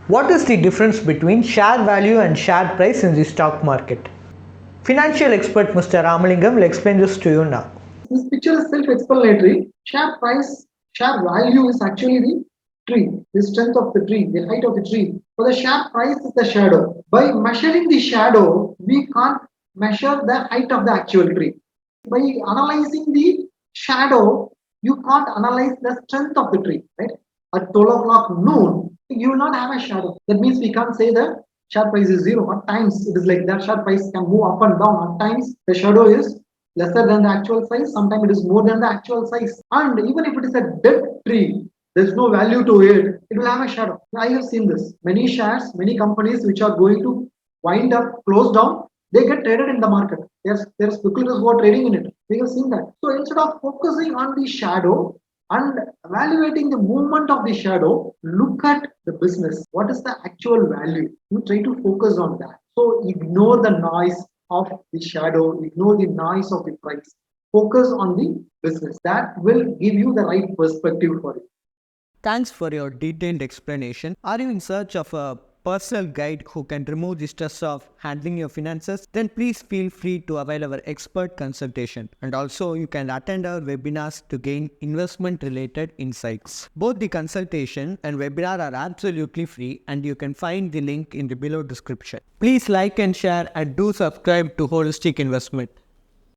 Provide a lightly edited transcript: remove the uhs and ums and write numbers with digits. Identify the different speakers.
Speaker 1: What is the difference between share value and share price in the stock market? Financial expert Mr. Ramalingam will explain this to you now.
Speaker 2: This picture is self-explanatory. Share price, share value is actually the tree, the strength of the tree, the height of the tree. So the share price is the shadow. By measuring the shadow, we can't measure the height of the actual tree. By analyzing the shadow, you can't analyze the strength of the tree, right? At 12 o'clock noon, you will not have a shadow. That means we can't say the share price is zero. At times, it is like that share price can move up and down. At times, the shadow is lesser than the actual size. Sometimes it is more than the actual size. And even if it is a dead tree, there's no value to it. It will have a shadow. I have seen this. Many shares, many companies which are going to wind up, close down, they get traded in the market. There's speculators who are trading in it. We have seen that. So instead of focusing on the shadow and evaluating the movement of the shadow, look at the business. What is the actual value? You try to focus on that. So ignore the noise of the shadow, ignore the noise of the price. Focus on the business. That will give you the right perspective for it.
Speaker 3: Thanks for your detailed explanation. Are you in search of a personal guide who can remove the stress of handling your finances? Then please feel free to avail our expert consultation. And also you can attend our webinars to gain investment related insights. Both the consultation and webinar are absolutely free and you can find the link in the below description. Please like and share and do subscribe to Holistic Investment.